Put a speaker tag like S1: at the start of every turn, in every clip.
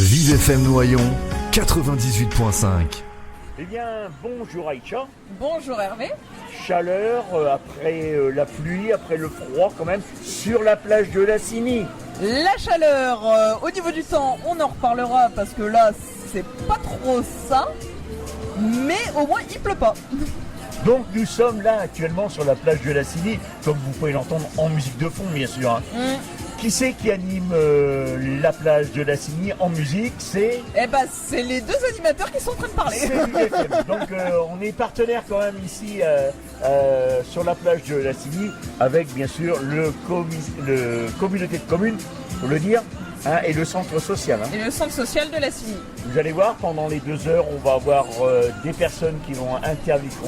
S1: Vive FM Noyon 98.5.
S2: Eh bien, bonjour Aïcha.
S3: Bonjour Hervé.
S2: Chaleur après la pluie, après le froid quand même, sur la plage de la Cini.
S3: La chaleur, au niveau du temps, on en reparlera parce que là, c'est pas trop ça. Mais au moins, il pleut pas.
S2: Donc nous sommes là actuellement sur la plage de la Cini, comme vous pouvez l'entendre en musique de fond bien sûr. Qui c'est qui anime la plage de la Cini en musique? C'est
S3: c'est les deux animateurs qui sont en train de parler.
S2: C'est l'UFM. Donc on est partenaire quand même ici sur la plage de la Cini avec bien sûr le communauté de communes, faut le dire, et le centre social.
S3: Et le centre social de la Cini.
S2: Vous allez voir, pendant les 2 heures, on va avoir des personnes qu'on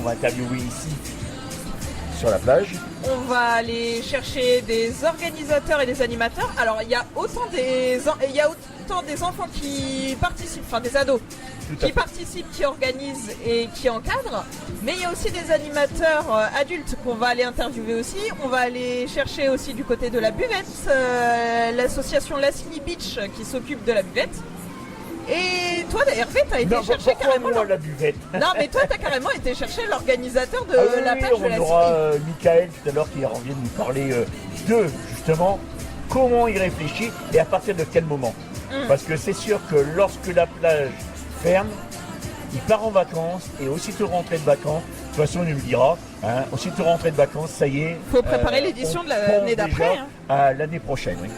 S2: va interviewer ici sur la plage.
S3: On va aller chercher des organisateurs et des animateurs. Alors il y a autant des enfants qui participent, enfin des ados qui participent, qui organisent et qui encadrent, mais il y a aussi des animateurs adultes qu'on va aller interviewer aussi. On va aller chercher aussi du côté de la buvette, l'association La Cini Beach qui s'occupe de la buvette. Et toi, Hervé, t'as été chercher carrément
S2: la buvette.
S3: Non, mais toi, t'as carrément été chercher l'organisateur de la plage de la Cini.
S2: On aura Michael tout à l'heure qui revient nous parler de justement comment il réfléchit et à partir de quel moment. Parce que c'est sûr que lorsque la plage ferme, il part en vacances et aussitôt rentré de vacances, de toute façon il nous le dira, aussitôt rentré de vacances, ça y est.
S3: Faut préparer l'édition de l'année d'après.
S2: À l'année prochaine, oui.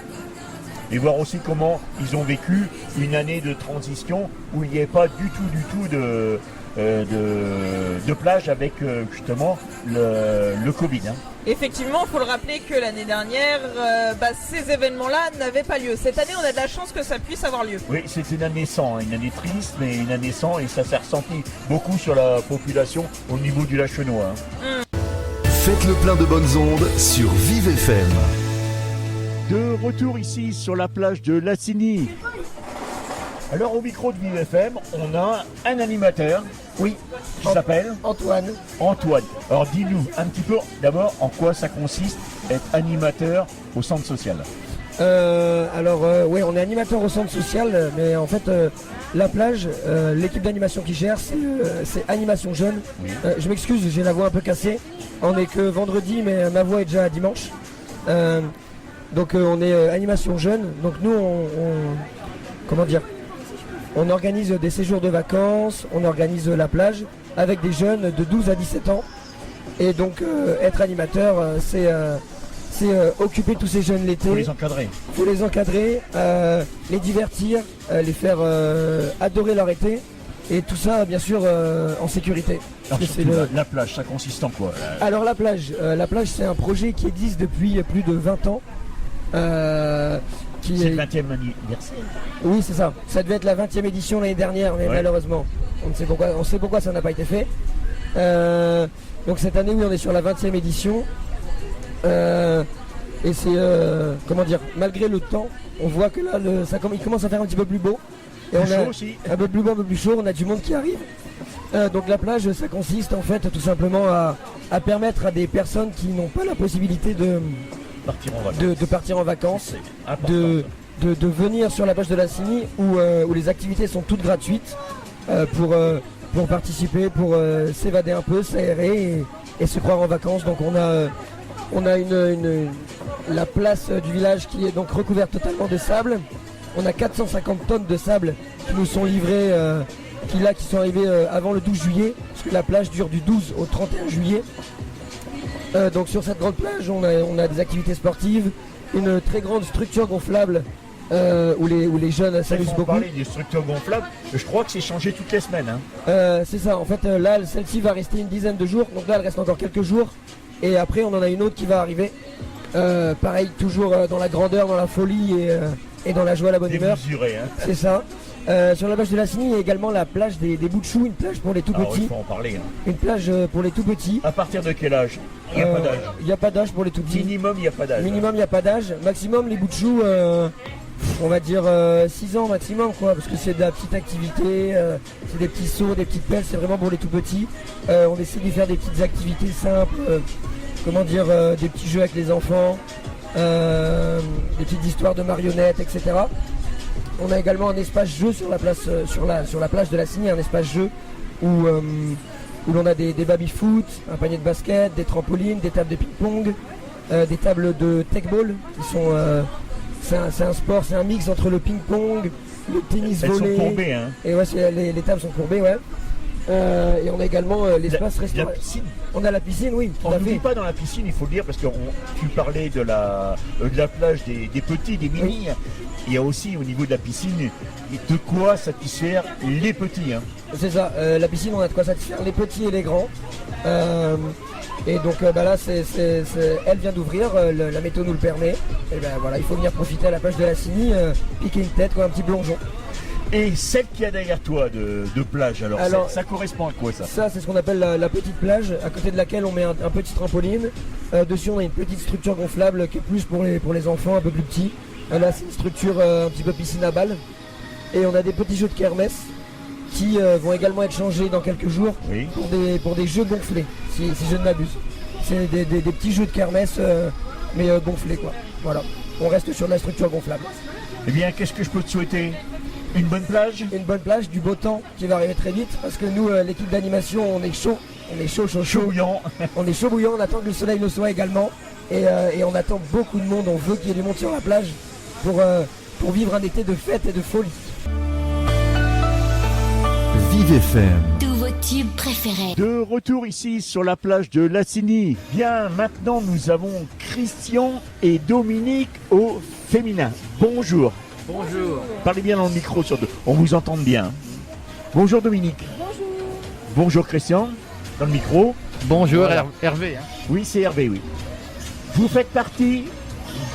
S2: Et voir aussi comment ils ont vécu une année de transition où il n'y avait pas du tout de plage avec justement le Covid.
S3: Effectivement, il faut le rappeler que l'année dernière, ces événements-là n'avaient pas lieu. Cette année, on a de la chance que ça puisse avoir lieu.
S2: Oui, c'est une année sans, une année triste, mais une année sans, et ça s'est ressenti beaucoup sur la population au niveau du Lachenois.
S1: Faites le plein de bonnes ondes sur Vive FM.
S2: De retour ici sur la plage de la Cini. Alors au micro de Vive FM, on a un animateur, qui s'appelle
S4: Antoine.
S2: Alors dis-nous un petit peu d'abord en quoi ça consiste être animateur au centre social.
S4: On est animateur au centre social, mais en fait la plage, l'équipe d'animation qui gère, c'est Animation Jeune.
S2: Oui.
S4: Je m'excuse, j'ai la voix un peu cassée. On n'est que vendredi, mais ma voix est déjà à dimanche. Donc on est Animation Jeune. Donc nous on organise des séjours de vacances, on organise la plage avec des jeunes de 12 à 17 ans. Et donc être animateur, c'est occuper tous ces jeunes l'été. Faut les encadrer, les divertir, les faire adorer leur été. Et tout ça, bien sûr, en sécurité.
S2: Alors la plage, ça consiste en quoi?
S4: Alors la plage, c'est un projet qui existe depuis plus de 20 ans.
S2: C'est le 20e anniversaire.
S4: Oui, c'est ça. Ça devait être la 20e édition l'année dernière, mais malheureusement, on sait pourquoi ça n'a pas été fait. Donc cette année, oui, on est sur la 20e édition. Et c'est, malgré le temps, on voit que là, il commence à faire un petit peu plus beau. Et
S2: chaud aussi.
S4: Un peu plus beau, un peu plus chaud, on a du monde qui arrive. Donc la plage, ça consiste en fait tout simplement à permettre à des personnes qui n'ont pas la possibilité de partir en vacances, de venir sur la plage de la Cini où les activités sont toutes gratuites pour participer, pour s'évader un peu, s'aérer et se croire en vacances. Donc on a la place du village qui est donc recouverte totalement de sable. On a 450 tonnes de sable qui nous sont livrées, qui sont arrivées avant le 12 juillet, parce que la plage dure du 12 au 31 juillet. Donc sur cette grande plage, on a des activités sportives, une très grande structure gonflable où les jeunes s'amusent beaucoup.
S2: On parlait des structures gonflables, je crois que c'est changé toutes les semaines.
S4: C'est ça, en fait là celle-ci va rester une dizaine de jours, donc là elle reste encore quelques jours. Et après on en a une autre qui va arriver. Pareil, toujours dans la grandeur, dans la folie et dans la joie, la bonne humeur.
S2: Démesuré,
S4: C'est ça. Sur la plage de la Cini, il y a également la plage des bouts de choux, une plage pour les tout petits.
S2: Il faut en parler.
S4: Une plage pour les tout petits.
S2: À partir de quel âge? Il n'y a pas d'âge.
S4: Il n'y a pas d'âge pour les tout petits.
S2: Minimum, il n'y a pas d'âge.
S4: Minimum, il n'y a pas d'âge. Maximum, les bouts de choux, on va dire 6 ans maximum, quoi, parce que c'est de la petite activité, c'est des petits sauts, des petites pelles, c'est vraiment pour les tout petits. On essaie de faire des petites activités simples, des petits jeux avec les enfants, des petites histoires de marionnettes, etc. On a également un espace jeu sur la place, sur la plage de la Cigny, un espace jeu où l'on a des baby-foot, un panier de basket, des trampolines, des tables de ping-pong, des tables de tech-ball qui sont... c'est un sport, c'est un mix entre le ping-pong, le tennis volley.
S2: Elles sont courbées, hein.
S4: Et ouais, les tables sont courbées, ouais. Et on a également l'espace restaurant.
S2: La piscine.
S4: On a la piscine, oui.
S2: On ne dit pas dans la piscine, il faut le dire, parce que tu parlais de la plage des petits, des mini. Oui. Il y a aussi au niveau de la piscine de quoi satisfaire les petits. Hein.
S4: C'est ça, la piscine, on a de quoi satisfaire les petits et les grands. Et donc là, elle vient d'ouvrir, la météo nous le permet. Et ben voilà, il faut venir profiter à la plage de la Cigny, piquer une tête, un petit plongeon.
S2: Et celle qu'il y a derrière toi de plage, alors ça correspond à quoi ça?
S4: Ça, c'est ce qu'on appelle la petite plage, à côté de laquelle on met un petit trampoline. Dessus, on a une petite structure gonflable qui est plus pour les enfants, un peu plus petits. Là, c'est une structure un petit peu piscine à balles. Et on a des petits jeux de kermesse qui vont également être changés dans quelques jours pour des jeux gonflés, si je ne m'abuse. C'est des petits jeux de kermesse, mais gonflés, quoi. Voilà, on reste sur la structure gonflable.
S2: Eh bien, qu'est-ce que je peux te souhaiter? Une bonne plage?
S4: Une bonne plage, du beau temps qui va arriver très vite, parce que nous, l'équipe d'animation, on est chaud. On est chaud
S2: bouillant.
S4: On est chaud bouillant, on attend que le soleil le soit également. Et on attend beaucoup de monde, on veut qu'il y ait du monde sur la plage pour vivre un été de fête et de folie.
S1: Vive FM.
S5: Tous vos tubes préférés.
S2: De retour ici sur la plage de la Cigny. Bien, maintenant nous avons Christian et Dominique au féminin. Bonjour.
S6: Bonjour.
S2: Parlez bien dans le micro, on vous entend bien. Bonjour Dominique.
S3: Bonjour.
S2: Bonjour Christian, dans le micro.
S6: Bonjour
S2: Voilà.
S6: Hervé. Hein.
S2: Oui, c'est Hervé, oui. Vous faites partie,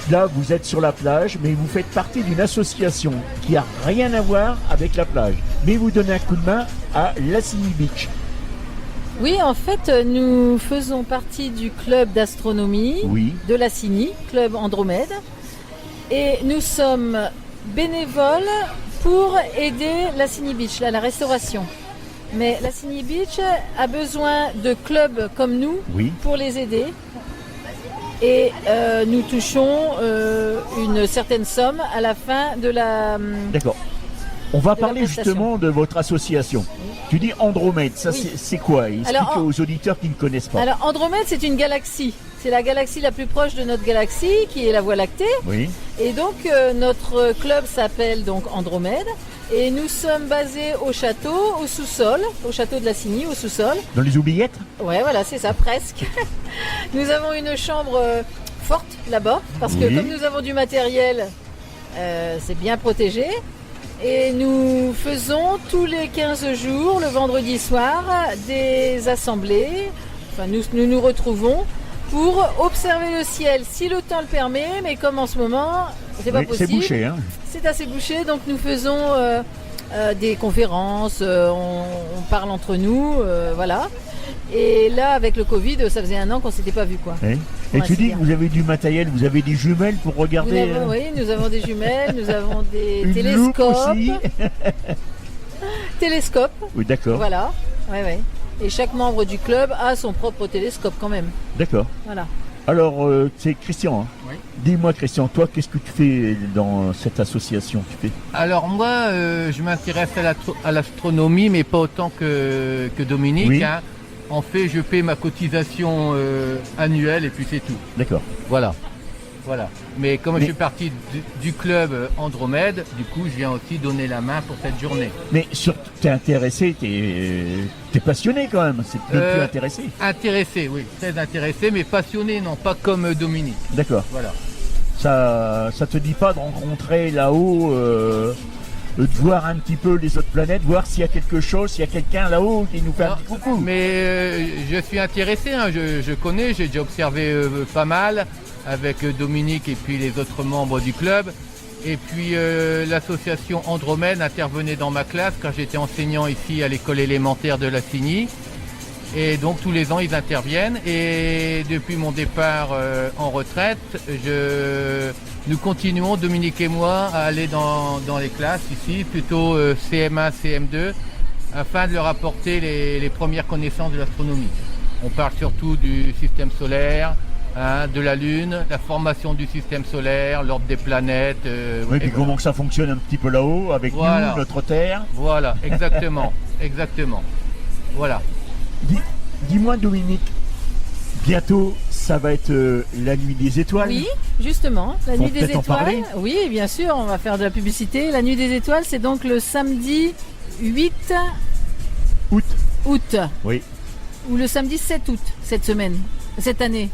S2: là vous êtes sur la plage, mais vous faites partie d'une association qui n'a rien à voir avec la plage. Mais vous donnez un coup de main à la Cigny Beach.
S7: Oui, en fait, nous faisons partie du club d'astronomie de la Cigny, club Andromède. Et nous sommes bénévoles pour aider la Cigny Beach, la restauration. Mais la Cigny Beach a besoin de clubs comme nous pour les aider. Et nous touchons une certaine somme à la fin de la...
S2: D'accord. On va parler justement de votre association. Tu dis Andromède, ça c'est quoi? Explique aux auditeurs qui ne connaissent pas.
S7: Alors Andromède, c'est une galaxie. C'est la galaxie la plus proche de notre galaxie, qui est la Voie lactée.
S2: Oui.
S7: Et donc notre club s'appelle donc Andromède. Et nous sommes basés au château, au sous-sol, au château de la Cigny, au sous-sol.
S2: Dans les oubliettes?
S7: Ouais, voilà, c'est ça, presque. Nous avons une chambre forte là-bas, parce que comme nous avons du matériel, c'est bien protégé. Et nous faisons tous les 15 jours, le vendredi soir, des assemblées. Enfin, nous retrouvons pour observer le ciel, si le temps le permet, mais comme en ce moment, c'est pas possible.
S2: C'est bouché, hein.
S7: C'est assez bouché, donc nous faisons des conférences, on parle entre nous, voilà. Et là, avec le Covid, ça faisait 1 an qu'on ne s'était pas vu, quoi.
S2: Et tu dis que vous avez du matériel, vous avez des jumelles pour regarder.
S7: Oui, nous avons des jumelles, nous avons des
S2: une
S7: télescopes.
S2: Loupe aussi.
S7: Télescope.
S2: Oui, d'accord.
S7: Voilà. Ouais. Et chaque membre du club a son propre télescope quand même.
S2: D'accord.
S7: Voilà.
S2: Alors, c'est Christian. Hein. Oui. Dis-moi, Christian, toi, qu'est-ce que tu fais dans cette association?
S6: Alors moi, je m'intéresse à l'astronomie, mais pas autant que Dominique.
S2: Oui.
S6: Hein. En fait, je paie ma cotisation annuelle et puis c'est tout.
S2: D'accord.
S6: Voilà. Mais comme je suis parti du club Andromède, du coup, je viens aussi donner la main pour cette journée.
S2: Mais surtout, t'es intéressé, t'es passionné quand même, c'est peut-être plus intéressé.
S6: Intéressé, oui, très intéressé, mais passionné, non, pas comme Dominique.
S2: D'accord.
S6: Voilà.
S2: Ça te dit pas de rencontrer là-haut, de voir un petit peu les autres planètes, voir s'il y a quelque chose, s'il y a quelqu'un là-haut qui nous fait un petit coucou?
S6: Mais je suis intéressé, hein, je connais, j'ai déjà observé pas mal avec Dominique et puis les autres membres du club. Et puis l'association Andromède intervenait dans ma classe quand j'étais enseignant ici à l'école élémentaire de la Cigny. Et donc tous les ans ils interviennent. Et depuis mon départ en retraite, nous continuons, Dominique et moi, à aller dans les classes ici, plutôt CM1, CM2, afin de leur apporter les premières connaissances de l'astronomie. On parle surtout du système solaire, de la Lune, la formation du système solaire, l'ordre des planètes.
S2: Oui, puis comment que ça fonctionne un petit peu là-haut avec nous, notre Terre.
S6: Voilà, exactement, exactement. Voilà.
S2: Dis-moi Dominique, bientôt ça va être la nuit des étoiles.
S7: Oui, justement, la nuit des
S2: en parler.
S7: étoiles. Oui, bien sûr, on va faire de la publicité. La nuit des étoiles, c'est donc le samedi 8 août.
S2: Oui.
S7: Ou le samedi 7 août cette année.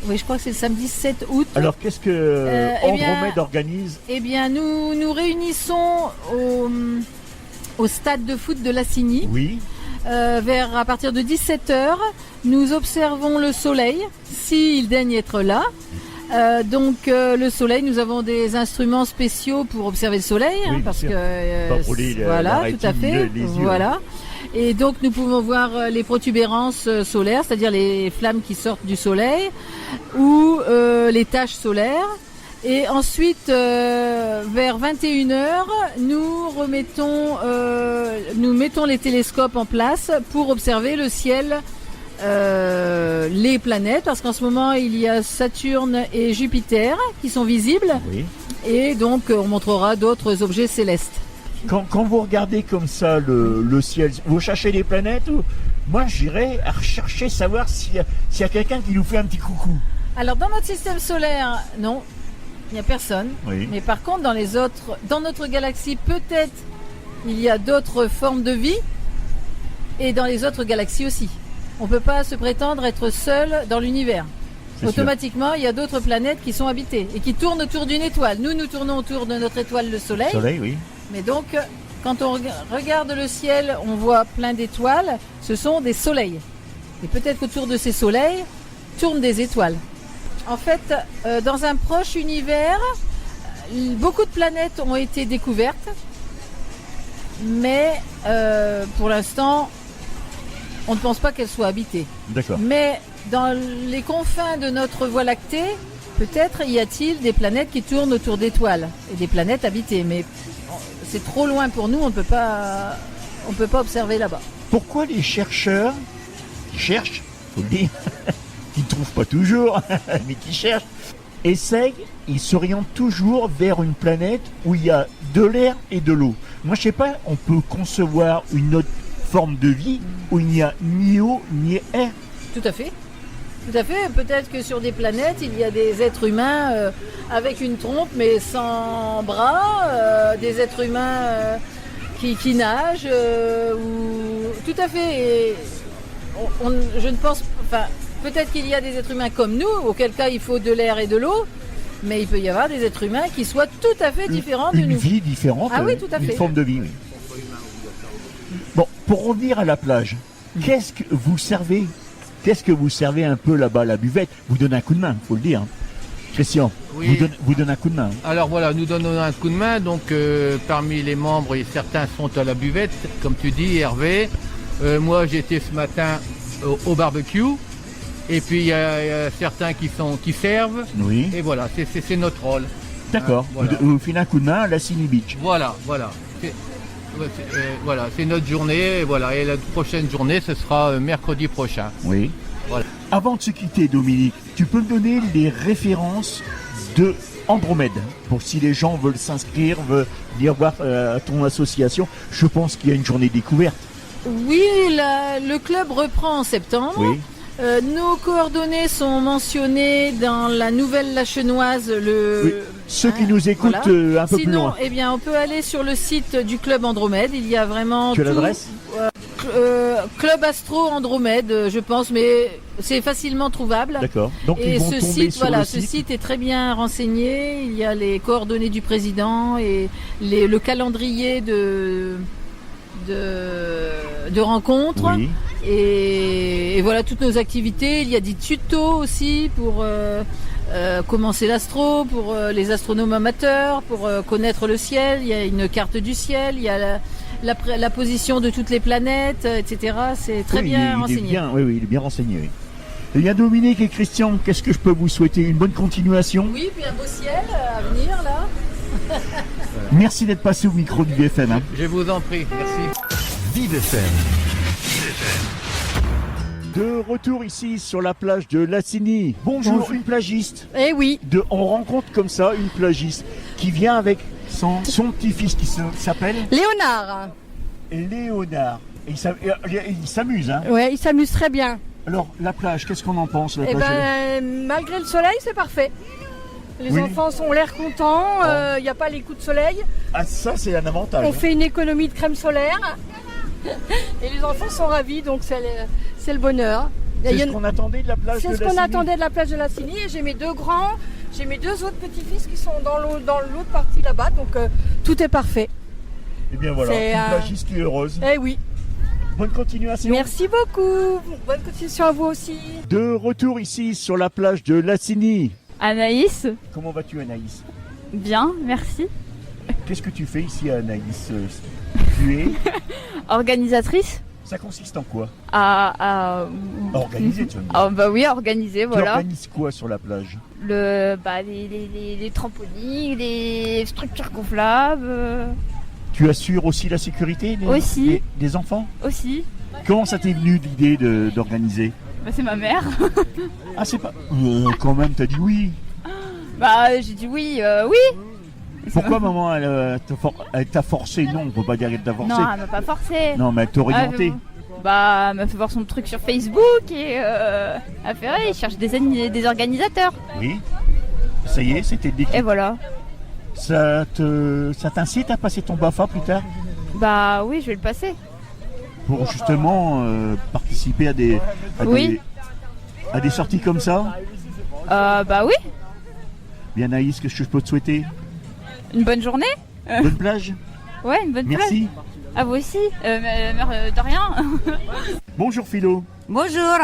S7: Oui, je crois que c'est le samedi 7 août.
S2: Alors, qu'est-ce que Andromède organise?
S7: Eh bien, nous nous réunissons au stade de foot de Lassigny.
S2: Oui.
S7: À partir de 17h, nous observons le soleil, s'il daigne être là. Le soleil, nous avons des instruments spéciaux pour observer le soleil,
S2: oui,
S7: parce
S2: sûr.
S7: que
S2: pas pour la rétine,
S7: tout à fait,
S2: les yeux.
S7: voilà. Et donc nous pouvons voir les protubérances solaires, c'est-à-dire les flammes qui sortent du soleil, ou les taches solaires. Et ensuite, vers 21h, nous mettons les télescopes en place pour observer le ciel, les planètes, parce qu'en ce moment, il y a Saturne et Jupiter qui sont visibles.
S2: Oui.
S7: Et donc, on montrera d'autres objets célestes.
S2: Quand vous regardez comme ça le ciel, vous cherchez des planètes ou... Moi, j'irais à rechercher, savoir s'il y a quelqu'un qui nous fait un petit coucou.
S7: Alors, dans notre système solaire, non. Il n'y a personne.
S2: Oui.
S7: Mais par contre, dans notre galaxie, peut-être il y a d'autres formes de vie, et dans les autres galaxies aussi. On ne peut pas se prétendre être seul dans l'univers. Automatiquement, il y a d'autres planètes qui sont habitées et qui tournent autour d'une étoile. Nous tournons autour de notre étoile, le Soleil.
S2: Soleil, oui.
S7: Mais donc, quand on regarde le ciel, on voit plein d'étoiles. Ce sont des soleils. Et peut-être qu'autour de ces soleils tournent des étoiles. En fait, dans un proche univers, beaucoup de planètes ont été découvertes, mais pour l'instant, on ne pense pas qu'elles soient habitées.
S2: D'accord.
S7: Mais dans les confins de notre Voie lactée, peut-être y a-t-il des planètes qui tournent autour d'étoiles et des planètes habitées, mais c'est trop loin pour nous, on ne peut pas observer là-bas.
S2: Pourquoi les chercheurs qui cherchent, faut le dire, qui ne trouvent pas toujours, mais qui cherchent, ils s'orientent toujours vers une planète où il y a de l'air et de l'eau. Moi, je sais pas, on peut concevoir une autre forme de vie où il n'y a ni eau ni air.
S7: Tout à fait. Tout à fait. Peut-être que sur des planètes, il y a des êtres humains avec une trompe mais sans bras, des êtres humains qui nagent. Tout à fait. Et je ne pense... Enfin, peut-être qu'il y a des êtres humains comme nous, auquel cas il faut de l'air et de l'eau, mais il peut y avoir des êtres humains qui soient tout à fait différents de nous.
S2: Une vie différente,
S7: oui, tout à fait.
S2: Une forme de vie, oui. Bon, pour revenir à la plage, qu'est-ce que vous servez un peu là-bas à la buvette? Vous donnez un coup de main, il faut le dire. Christian,
S6: oui.
S2: vous donnez un coup de main.
S6: Alors voilà, nous donnons un coup de main. Donc parmi les membres, certains sont à la buvette, comme tu dis, Hervé. Moi, j'étais ce matin au barbecue. Et puis il y a certains qui servent. Oui. Et voilà, c'est notre rôle.
S2: D'accord. Voilà. Vous filez un coup de main à la Lassigny Beach.
S6: Voilà. C'est notre journée. Et voilà. Et la prochaine journée, ce sera mercredi prochain. Oui. Voilà.
S2: Avant de se quitter, Dominique, tu peux me donner les références de Andromède pour si les gens veulent s'inscrire, veulent venir voir ton association. Je pense qu'il y a une journée découverte.
S7: Oui, le club reprend en septembre. Oui. Nos coordonnées sont mentionnées dans la nouvelle Lachenoise.
S2: Oui. Ceux qui nous écoutent un peu plus loin.
S7: Eh bien, on peut aller sur le site du club Andromède. Il y a vraiment
S2: Quelle adresse
S7: Club Astro Andromède, je pense, mais c'est facilement trouvable.
S2: D'accord. Donc
S7: et
S2: ils vont tomber sur le
S7: ce site est très bien renseigné. Il y a les coordonnées du président et le calendrier de rencontres. Oui. Et voilà toutes nos activités. Il y a des tutos aussi pour commencer l'astro, pour les astronomes amateurs, pour connaître le ciel. Il y a une carte du ciel, il y a la position de toutes les planètes, etc. C'est très bien renseigné.
S2: Il est bien renseigné. Oui. Eh bien, Dominique et Christian, qu'est-ce que je peux vous souhaiter? Une bonne continuation.
S7: Oui, puis un beau ciel à venir là.
S2: Merci d'être passé au micro du VFM. Hein.
S6: Je vous en prie, merci.
S1: Vive FM.
S2: De retour ici sur la plage de Lassigny. Bonjour, une plagiste.
S8: Eh oui.
S2: On rencontre comme ça une plagiste qui vient avec son petit-fils qui s'appelle
S8: Léonard.
S2: Léonard. Et il s'amuse, hein?
S8: Ouais, il s'amuse très bien.
S2: Alors, la plage, qu'est-ce qu'on en pense?
S8: Malgré le soleil, c'est parfait. Les enfants ont l'air contents, il n'y a pas les coups de soleil.
S2: Ah, ça, c'est un avantage.
S8: On fait une économie de crème solaire. Et les enfants sont ravis, donc c'est le bonheur.
S2: C'est ce qu'on attendait de la plage de Lassigny.
S8: C'est ce qu'on attendait de la plage de Lassigny. Et j'ai mes deux autres petits-fils qui sont dans l'autre partie là-bas, donc tout est parfait.
S2: Et bien voilà, une plagiste qui est heureuse.
S8: Eh oui.
S2: Bonne continuation.
S8: Merci beaucoup. Bonne continuation à vous aussi.
S2: De retour ici sur la plage de Lassigny.
S9: Anaïs.
S2: Comment vas-tu, Anaïs?
S9: Bien, merci.
S2: Qu'est-ce que tu fais ici, Anaïs? Tu es
S9: organisatrice.
S2: Ça consiste en quoi?
S9: Organiser,
S2: tu veux dire?
S9: Bah oui, organiser, voilà.
S2: Tu organises quoi sur la plage?
S9: Les trampolines, les structures gonflables.
S2: Tu assures aussi la sécurité des enfants? Aussi. Comment ça t'est venu l'idée d'organiser?
S9: Bah, c'est ma mère.
S2: Ah, c'est pas... quand même, t'as dit oui.
S9: Bah, j'ai dit oui, oui.
S2: Pourquoi maman, elle t'a forcé? Non, on peut pas dire qu'elle t'a forcé.
S9: Non, elle m'a pas forcé.
S2: Non, mais elle t'a orienté.
S9: Bah, elle m'a fait voir son truc sur Facebook et elle a fait, il cherche des organisateurs.
S2: Oui. Ça y est, c'était le déclic.
S9: Et voilà.
S2: Ça t'incite à passer ton BAFA plus tard?
S9: Bah oui, je vais le passer.
S2: Pour justement participer à des sorties comme ça?
S9: Bah oui.
S2: Bien Anaïs, qu'est-ce que je peux te souhaiter?
S9: Une bonne journée.
S2: Bonne plage.
S9: Ouais, une bonne plage.
S2: Merci.
S9: À vous aussi. De rien.
S2: Bonjour Philo.
S10: Bonjour.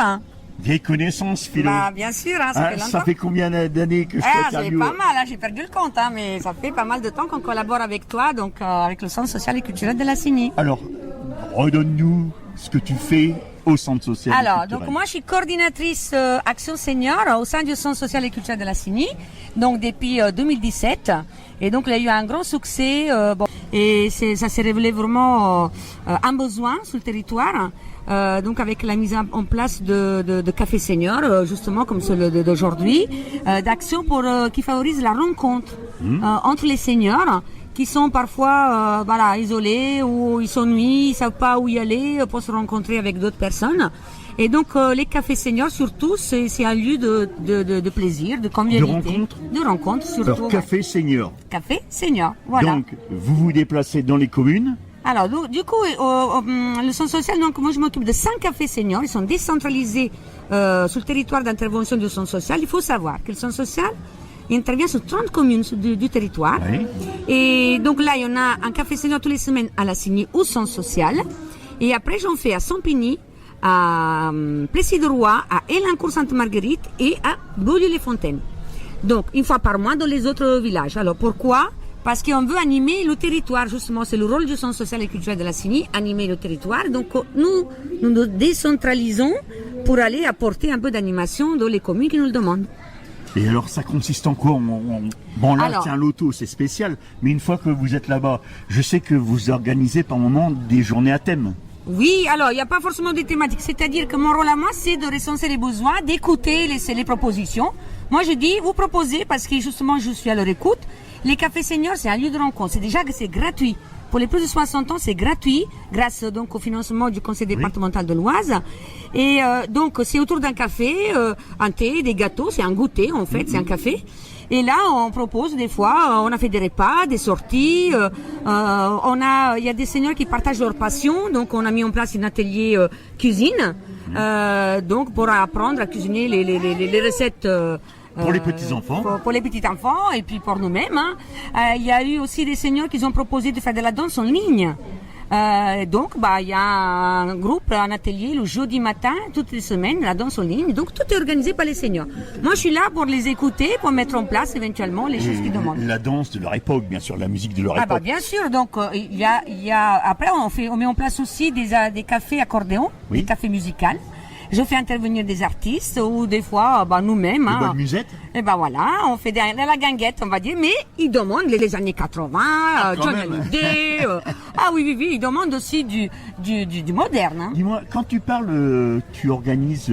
S2: Vieille connaissance, Philo.
S10: Bah, bien sûr, ça fait longtemps.
S2: Ça fait combien d'années que je t'interviewe?
S10: C'est pas mal, j'ai perdu le compte, mais ça fait pas mal de temps qu'on collabore avec toi, donc avec le Centre social et culturel de Lassigny.
S2: Alors, redonne-nous ce que tu fais au Centre social et culturel.
S10: Donc moi je suis coordinatrice Action Senior au sein du Centre social et culturel de Lassigny, donc depuis 2017. Et donc il y a eu un grand succès, et ça s'est révélé vraiment un besoin sur le territoire. Donc avec la mise en place de cafés seniors, justement comme celui d'aujourd'hui, d'actions qui favorisent la rencontre entre les seniors qui sont parfois isolés ou ils s'ennuient, ils savent pas où y aller pour se rencontrer avec d'autres personnes. Et donc les cafés seniors surtout c'est un lieu de plaisir, de convivialité, de rencontre surtout.
S2: Alors café senior.
S10: Café senior, voilà.
S2: Donc vous vous déplacez dans les communes.
S10: Alors, du coup, le Centre social, donc moi je m'occupe de 5 cafés seniors. Ils sont décentralisés sur le territoire d'intervention du Centre social. Il faut savoir que le Centre social intervient sur 30 communes du territoire. Oui. Et donc là, il y en a un café senior tous les semaines à Lassigny au Centre social. Et après, j'en fais à Sampigny, à Plessis-de-Roi, à Elincourt-Sainte-Marguerite et à Beaulieu-les-Fontaines. Donc, une fois par mois dans les autres villages. Alors, pourquoi ? Parce qu'on veut animer le territoire, justement, c'est le rôle du Centre social et culturel de Lassigny, animer le territoire. Donc nous décentralisons pour aller apporter un peu d'animation dans les communes qui nous le demandent.
S2: Et alors ça consiste en quoi? Bon là c'est un loto, c'est spécial, mais une fois que vous êtes là-bas, je sais que vous organisez par moment des journées à thème.
S10: Oui, alors il n'y a pas forcément des thématiques, c'est-à-dire que mon rôle à moi c'est de recenser les besoins, d'écouter les propositions. Moi je dis, vous proposez, parce que justement je suis à leur écoute. Les cafés seniors, c'est un lieu de rencontre. C'est déjà que c'est gratuit. Pour les plus de 60 ans, c'est gratuit, grâce donc au financement du conseil départemental de l'Oise. Et donc, c'est autour d'un café, un thé, des gâteaux, c'est un goûter en fait, c'est un café. Et là, on propose des fois, on a fait des repas, des sorties. Il y a des seniors qui partagent leur passion, donc on a mis en place un atelier cuisine, donc pour apprendre à cuisiner les recettes.
S2: Pour les petits-enfants.
S10: Pour les petits-enfants et puis pour nous-mêmes. Il y a eu aussi des seniors qui ont proposé de faire de la danse en ligne. Donc, il y a un groupe, un atelier le jeudi matin, toutes les semaines, la danse en ligne. Donc, tout est organisé par les seniors. Moi, je suis là pour les écouter, pour mettre en place éventuellement les choses qu'ils demandent.
S2: La danse de leur époque, bien sûr, la musique de leur époque.
S10: Bien sûr. Donc, il y a après, on met en place aussi des cafés accordéons, des cafés musicaux. Je fais intervenir des artistes ou des fois nous-mêmes.
S2: Des bonnes musettes.
S10: Et voilà, on fait de la guinguette, on va dire, mais ils demandent les années 80, Johnny Hallyday. Ah oui, ils demandent aussi du moderne. Hein.
S2: Dis-moi, quand tu parles, tu organises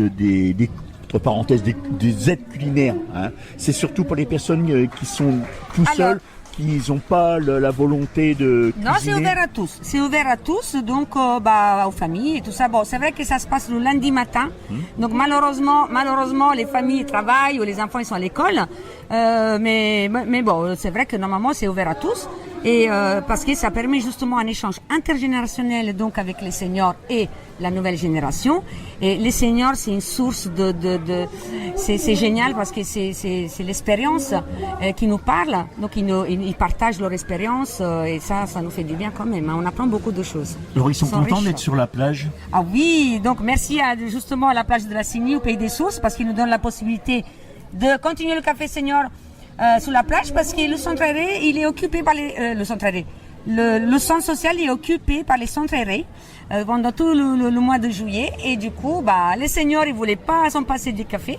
S2: entre parenthèses, des aides culinaires, hein. C'est surtout pour les personnes qui sont tout seuls, qui n'ont pas la volonté de cuisiner.
S10: Non, c'est ouvert à tous. C'est ouvert à tous, donc aux familles et tout ça. Bon, c'est vrai que ça se passe le lundi matin. Donc malheureusement, les familles travaillent ou les enfants ils sont à l'école. Mais bon, c'est vrai que normalement c'est ouvert à tous. Et parce que ça permet justement un échange intergénérationnel donc avec les seniors et la nouvelle génération. Et les seniors, c'est une source c'est génial parce que c'est l'expérience qui nous parle. Donc ils partagent leur expérience et ça nous fait du bien quand même. Hein. On apprend beaucoup de choses.
S2: Alors ils sont contents d'être sur la plage.
S10: Ah oui, donc merci justement à la plage de la Cigny au Pays des Sources parce qu'ils nous donnent la possibilité de continuer le café senior sur la plage parce que le centre aéré, il est occupé par le centre aéré. Le centre social est occupé par les centres aérés pendant tout le mois de juillet et du coup, les seniors, ils voulaient pas s'en passer du café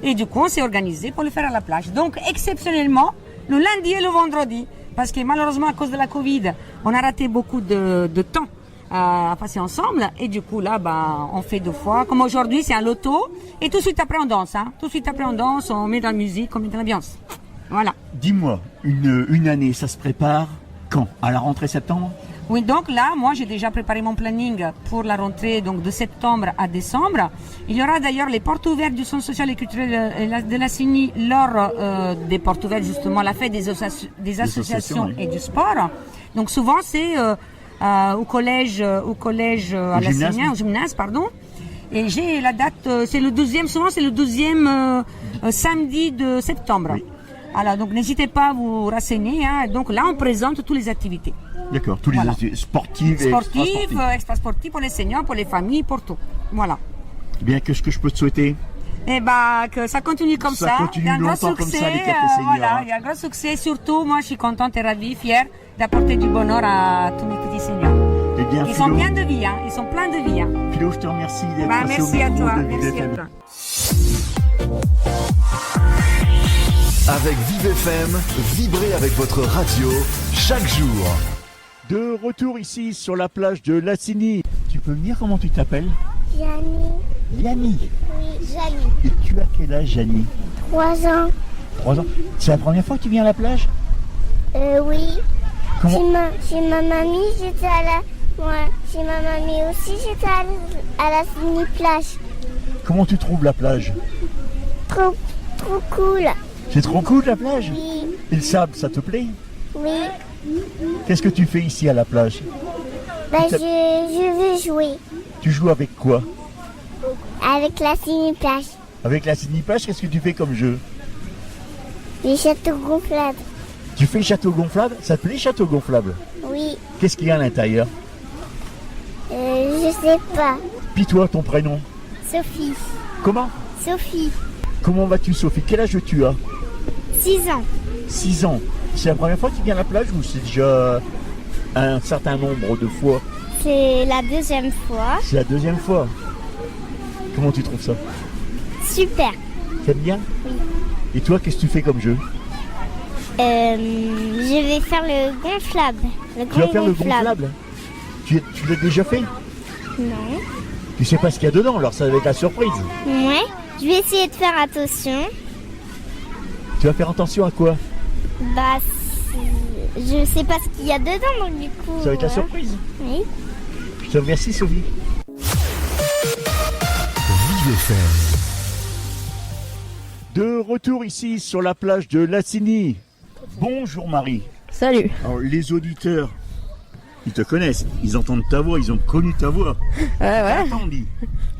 S10: et du coup, on s'est organisé pour le faire à la plage. Donc, exceptionnellement, le lundi et le vendredi, parce que malheureusement, à cause de la Covid, on a raté beaucoup de temps à passer ensemble et du coup, là, on fait 2 fois. Comme aujourd'hui, c'est un loto et tout de suite après, on danse. Hein. Tout de suite après, on danse, on met de la musique, on met de l'ambiance. Voilà.
S2: Dis-moi, une année, ça se prépare quand? À la rentrée septembre?
S10: Oui, donc là, moi, j'ai déjà préparé mon planning pour la rentrée donc de septembre à décembre. Il y aura d'ailleurs les portes ouvertes du Centre social et culturel de la Cigny lors des portes ouvertes, justement, la fête des associations et du sport. Donc souvent, c'est au collège à la Cigny, au gymnase, pardon. Et j'ai la date, c'est le 12e, souvent c'est le 12e samedi de septembre. Oui. Alors, donc n'hésitez pas à vous renseigner. Hein. Donc là, on présente toutes les activités.
S2: D'accord, tous les activités sportives et
S10: extra-sportives pour les seniors, pour les familles, pour tout. Voilà.
S2: Eh bien, qu'est-ce que je peux te souhaiter?
S10: Eh que ça continue comme ça.
S2: Continue un grand succès, comme ça, les cafés seniors.
S10: Voilà, il y a un grand succès. Surtout, moi, je suis contente et ravie, fière d'apporter du bonheur à tous mes petits seniors.
S2: Eh bien,
S10: ils sont pleins de vie, hein. Ils sont pleins de vie. Hein.
S2: Philo, je te remercie d'être passé au
S10: merci à
S2: micro
S10: toi.
S2: de
S10: Merci
S2: ViveFM.
S10: à toi.
S1: Avec Vive FM, vibrez avec votre radio chaque jour.
S2: De retour ici sur la plage de La Cigny. Tu peux me dire comment tu t'appelles?
S11: Janie.
S2: Janie.
S11: Oui, Janie.
S2: Et tu as quel âge, Janie?
S11: 3 ans.
S2: 3 ans. C'est la première fois que tu viens à la plage?
S11: Oui.
S2: Comment?
S11: Chez ma mamie, j'étais à la... Ouais, chez ma mamie aussi, j'étais à la Cigny plage.
S2: Comment tu trouves la plage?
S11: Trop cool.
S2: C'est trop cool la plage?
S11: Oui.
S2: Et le sable, ça te plaît?
S11: Oui.
S2: Qu'est-ce que tu fais ici à la plage?
S11: Je veux jouer.
S2: Tu joues avec quoi?
S11: Avec la Cigny plage.
S2: Avec la Cigny plage, qu'est-ce que tu fais comme jeu?
S11: Les châteaux gonflables.
S2: Tu fais château gonflable? Ça te plaît château gonflable?
S11: Oui.
S2: Qu'est-ce qu'il y a à l'intérieur?
S11: Je sais pas.
S2: Puis toi, ton prénom?
S11: Sophie.
S2: Comment?
S11: Sophie.
S2: Comment vas-tu, Sophie? Quel âge tu as?
S11: 6 ans.
S2: 6 ans. C'est la première fois que tu viens à la plage ou c'est déjà un certain nombre de fois?
S11: C'est la 2e fois.
S2: C'est la 2e fois. Comment tu trouves ça?
S11: Super.
S2: T'aimes bien?
S11: Oui.
S2: Et toi, qu'est-ce que tu fais comme jeu?
S11: Je vais faire le gonflable.
S2: Tu vas faire le gonflable? Tu l'as déjà fait?
S11: Non.
S2: Tu sais pas ce qu'il y a dedans, alors ça va être la surprise.
S11: Ouais. Je vais essayer de faire attention.
S2: Tu vas faire attention à quoi?
S11: Je sais pas ce qu'il y a dedans, donc du coup...
S2: Ça va être la surprise.
S11: Oui.
S2: Je te remercie, Sophie.
S1: Vive FM.
S2: De retour ici sur la plage de La Cigny. Bonjour Marie.
S12: Salut.
S2: Alors les auditeurs, ils te connaissent, ils entendent ta voix, ils ont connu ta voix.
S12: Ouais.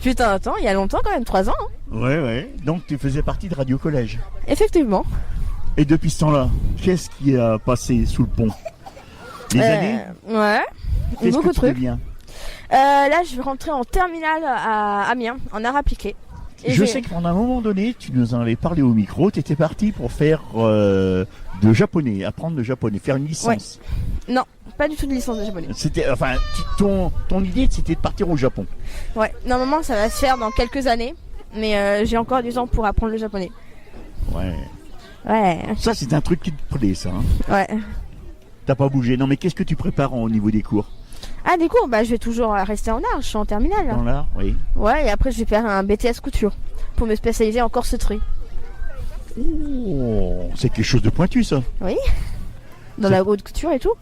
S2: Putain,
S12: attends, il y a longtemps quand même, 3 ans. Hein.
S2: Ouais. Donc tu faisais partie de Radio Collège.
S12: Effectivement.
S2: Et depuis ce temps-là, qu'est-ce qui a passé sous le pont? Les années?
S12: Ouais.
S2: Qu'est-ce
S12: beaucoup
S2: que tu
S12: de trucs.
S2: deviens?
S12: Là, je vais rentrer en terminale à Amiens, en art appliqué. Et
S2: je sais qu'à un moment donné, tu nous en avais parlé au micro, tu étais parti pour faire de japonais, apprendre le japonais, faire une licence.
S12: Ouais. Non, pas du tout de licence de japonais.
S2: C'était, enfin, ton idée, c'était de partir au Japon.
S12: Ouais, normalement, ça va se faire dans quelques années, mais j'ai encore du temps pour apprendre le japonais.
S2: Ouais.
S12: Ouais.
S2: Ça, c'est un truc qui te plaît, ça. Hein.
S12: Ouais.
S2: T'as pas bougé. Non, mais qu'est-ce que tu prépares au niveau des cours?
S12: Ah, des cours, bah je vais toujours rester en art, je suis en terminale. Là.
S2: Dans l'art, oui.
S12: Ouais, et après je vais faire un BTS couture pour me spécialiser en corseterie.
S2: Oh, c'est quelque chose de pointu ça.
S12: Oui. Dans la haute couture et tout.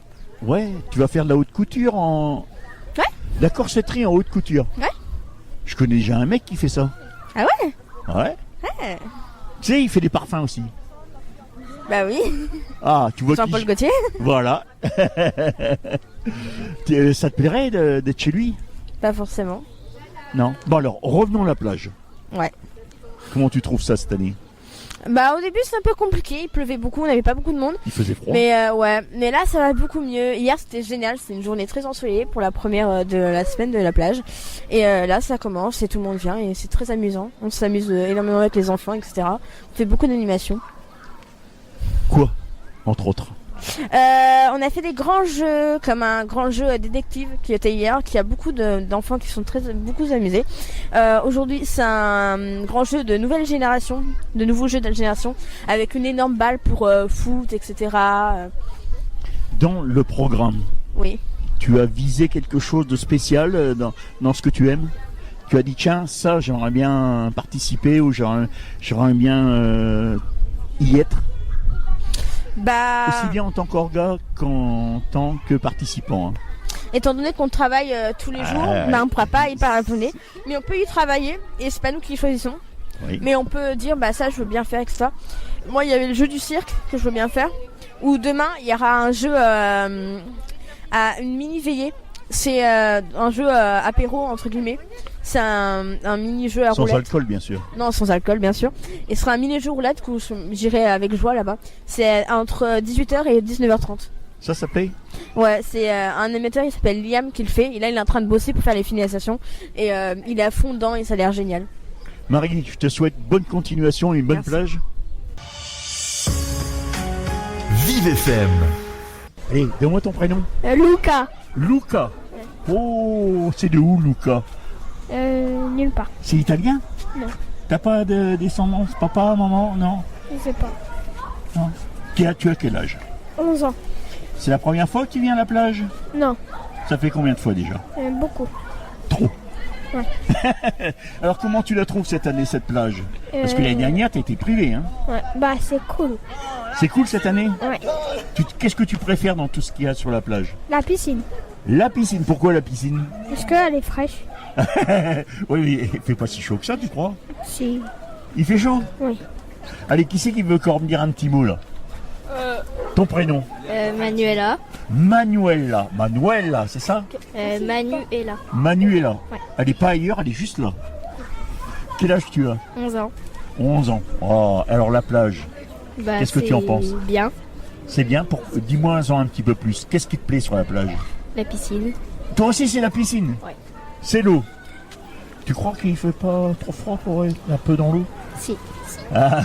S2: Ouais, tu vas faire de la haute couture en...
S12: Ouais.
S2: La corsetterie en haute couture.
S12: Ouais.
S2: Je connais déjà un mec qui fait ça.
S12: Ah ouais?
S2: Ouais.
S12: Ouais.
S2: Tu sais, il fait des parfums aussi.
S12: Bah oui.
S2: Ah, tu vois
S12: Jean-Paul Gaultier.
S2: Voilà. Ça te plairait d'être chez lui?
S12: Pas forcément.
S2: Non. Bon alors, revenons à la plage.
S12: Ouais.
S2: Comment tu trouves ça cette année?
S12: Bah au début c'est un peu compliqué, il pleuvait beaucoup, on n'avait pas beaucoup de monde.
S2: Il faisait froid.
S12: Mais ouais, mais là ça va beaucoup mieux. Hier c'était génial, c'était une journée très ensoleillée pour la première de la semaine de la plage. Et là ça commence et tout le monde vient et c'est très amusant. On s'amuse énormément avec les enfants, etc. On fait beaucoup d'animations.
S2: Quoi, entre autres?
S12: On a fait des grands jeux, comme un grand jeu détective qui était hier, qui a beaucoup d'enfants qui sont beaucoup amusés. Aujourd'hui, c'est un grand jeu de nouvelle génération, de nouveaux jeux de génération, avec une énorme balle pour foot, etc.
S2: Dans le programme,
S12: oui.
S2: Tu as visé quelque chose de spécial dans ce que tu aimes? Tu as dit, tiens, ça, j'aimerais bien participer ou j'aimerais bien y être?
S12: Bah...
S2: Aussi bien en tant qu'orga qu'en tant que participant. Hein.
S12: Étant donné qu'on travaille tous les jours, bah, on ne pourra pas y parvenir, mais on peut y travailler et c'est pas nous qui choisissons. Oui. Mais on peut dire bah ça je veux bien faire, etc. Moi il y avait le jeu du cirque que je veux bien faire. Ou demain il y aura un jeu à une mini veillée. C'est un jeu apéro entre guillemets. C'est un mini-jeu à roulette.
S2: Sans alcool, bien sûr.
S12: Non, sans alcool, bien sûr. Et ce sera un mini-jeu roulette que j'irai avec joie là-bas. C'est entre 18h et 19h30.
S2: Ça paye? Ouais, c'est
S12: un animateur, il s'appelle Liam qui le fait. Et là, il est en train de bosser pour faire les finalisations. Et il est à fond dedans et ça a l'air génial.
S2: Marie, je te souhaite bonne continuation et une bonne plage.
S1: Vive FM.
S2: Allez, donne-moi ton prénom.
S12: Luca.
S2: Luca. Oh, c'est de où, Luca?
S11: Nulle part.
S2: C'est italien?
S11: Non.
S2: T'as pas de descendance? Papa, maman? Non?
S11: Je sais pas.
S2: Non. Tu as quel âge?
S11: 11 ans.
S2: C'est la première fois que tu viens à la plage?
S11: Non.
S2: Ça fait combien de fois déjà?
S11: Beaucoup.
S2: Trop.
S11: Ouais.
S2: Alors comment tu la trouves cette année, cette plage? Parce que l'année dernière, t'as été privée, hein?
S11: Ouais. Bah c'est cool.
S2: C'est cool cette année?
S11: Ouais.
S2: Qu'est-ce que tu préfères dans tout ce qu'il y a sur la plage?
S11: La piscine.
S2: La piscine, pourquoi la piscine?
S11: Parce qu'elle est fraîche.
S2: Oui, il fait pas si chaud que ça, tu crois?
S11: Si.
S2: Il fait chaud?
S11: Oui.
S2: Allez, qui c'est qui veut encore me dire un petit mot là? Ton prénom?
S11: Manuela.
S2: Manuela, c'est ça?
S11: Manuela.
S2: Manuela.
S11: Ouais.
S2: Elle est pas ailleurs, elle est juste là. Quel âge tu as?
S11: 11 ans.
S2: 11 ans. Oh, alors la plage.
S11: Bah,
S2: qu'est-ce que tu en penses?
S11: Bien.
S2: C'est bien. Dis-moi-en un petit peu plus. Qu'est-ce qui te plaît sur la plage?
S11: La piscine.
S2: Toi aussi, c'est la piscine?
S11: Ouais.
S2: C'est l'eau. Tu crois qu'il fait pas trop froid pour être un peu dans l'eau?
S11: Si.
S2: Ah.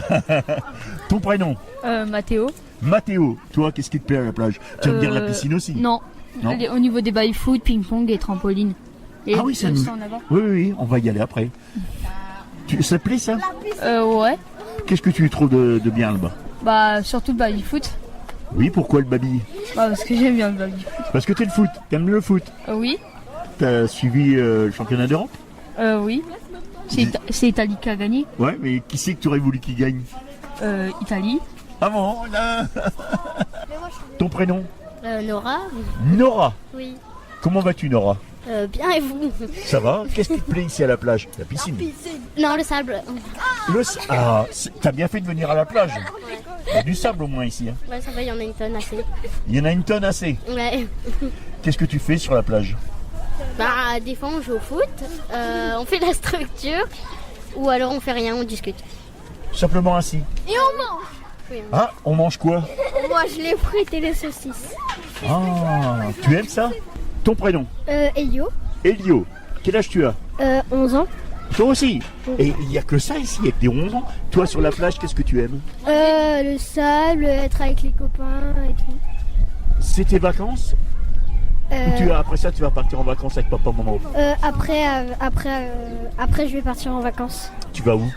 S2: Ton prénom?
S9: Mathéo.
S2: Mathéo, toi, qu'est-ce qui te plaît à la plage? Tu vas me dire la piscine aussi?
S9: Non. Au niveau des bail-foot, ping-pong et trampoline. Et
S2: ah oui, ça nous... Oui, on va y aller après. Ça te plaît ça?
S9: Ouais.
S2: Qu'est-ce que tu trouves de bien là-bas?
S9: Bah, surtout le baby-foot.
S2: Oui, pourquoi le baby?
S9: Bah, parce que j'aime bien le baby-foot.
S2: Parce que t'es le foot, t'aimes le foot?
S9: Oui.
S2: T'as suivi le championnat d'Europe?
S9: Oui. C'est Italie qui a gagné.
S2: Ouais, mais qui c'est que tu aurais voulu qu'il gagne?
S9: Italie.
S2: Ah bon? Ton prénom?
S11: Nora.
S2: Nora?
S11: Oui.
S2: Comment vas-tu, Nora?
S11: Bien et vous?
S2: Ça va? Qu'est-ce qui te plaît ici à la plage? La piscine?
S11: Non, le sable.
S2: T'as bien fait de venir à la plage. Il y a du sable au moins ici. Hein.
S11: Ouais, ça va, il y en a une tonne assez.
S2: Il y en a une tonne assez?
S11: Ouais.
S2: Qu'est-ce que tu fais sur la plage?
S11: Bah, des fois on joue au foot, on fait de la structure, ou alors on fait rien, on discute.
S2: Simplement ainsi?
S11: Et on mange! Oui, on mange.
S2: Ah, on mange quoi?
S11: Moi je les frites et les saucisses.
S2: Ah, tu aimes ça? Ton prénom?
S11: Elio.
S2: Elio. Quel âge tu as?
S11: 11 ans.
S2: Toi aussi? Et il n'y a que ça ici, avec des 11 ans. Toi sur la plage, qu'est-ce que tu aimes?
S11: Le sable, être avec les copains et tout.
S2: C'est tes vacances? Ou après ça tu vas partir en vacances avec papa, maman?
S11: Après je vais partir en vacances.
S2: Tu vas où?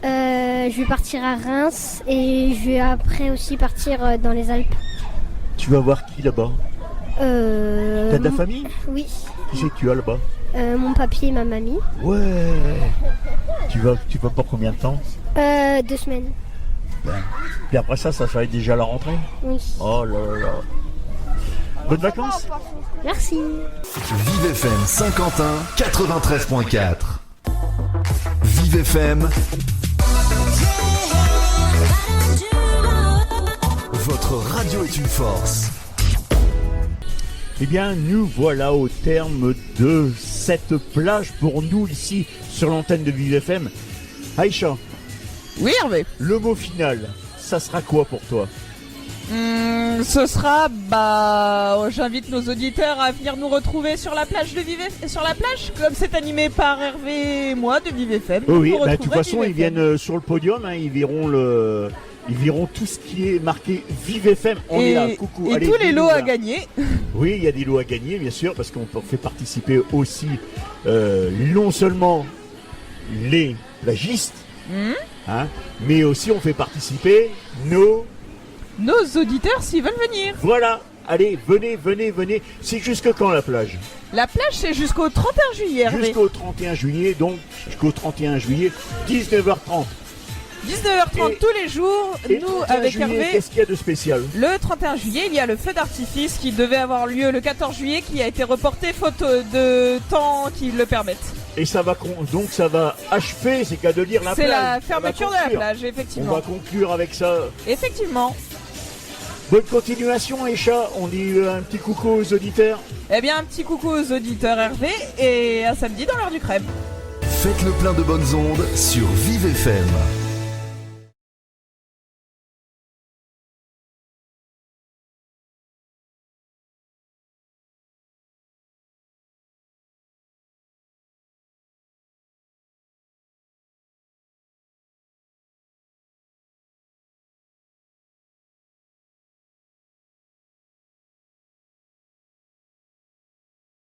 S11: Je vais partir à Reims et je vais après aussi partir dans les Alpes.
S2: Tu vas voir qui là-bas? T'as de la famille?
S11: Oui.
S2: Qui c'est que tu as là-bas?
S11: Mon papy et ma mamie.
S2: Ouais. Tu vas pour combien de temps?
S11: 2 semaines.
S2: Et après ça va être déjà la rentrée?
S11: Oui.
S2: Oh là là. Bonnes vacances.
S11: Merci.
S1: Vive FM Saint-Quentin 93.4. Vive FM. Votre radio est une force.
S2: Eh bien, nous voilà au terme de cette plage pour nous ici sur l'antenne de Vive FM. Aïcha.
S3: Oui, Hervé.
S2: Le mot final, ça sera quoi pour toi?
S3: Ce sera, j'invite nos auditeurs à venir nous retrouver sur la plage de Vive FM, sur la plage, comme c'est animé par Hervé et moi de Vive FM.
S2: Oui, de toute façon, ils viennent sur le podium, hein, ils verront tout ce qui est marqué Vive FM. On est là, coucou.
S3: Et
S2: allez,
S3: tous les lots à
S2: là.
S3: gagner.
S2: Oui, il y a des lots à gagner, bien sûr, parce qu'on fait participer aussi non seulement les plagistes, hein, mais aussi on fait participer nos
S3: auditeurs s'ils veulent venir.
S2: Voilà, allez, venez. C'est jusque quand la plage?
S3: La plage, c'est jusqu'au 31 juillet, Hervé.
S2: Jusqu'au 31 juillet, donc jusqu'au 31 juillet, 19h30.
S3: 19h30 tous les jours, nous avec Hervé.
S2: Qu'est-ce qu'il y a de spécial?
S3: Le 31 juillet, il y a le feu d'artifice qui devait avoir lieu le 14 juillet, qui a été reporté faute de temps qui le permettent.
S2: Et ça va achever, c'est qu'à de dire la plage.
S3: C'est la fermeture de la plage, effectivement.
S2: On va conclure avec ça.
S3: Effectivement.
S2: Bonne continuation, Aïcha. On dit un petit coucou aux auditeurs.
S3: Eh bien, un petit coucou aux auditeurs, Hervé, et à samedi dans l'heure du crêpe.
S1: Faites le plein de bonnes ondes sur Vive FM.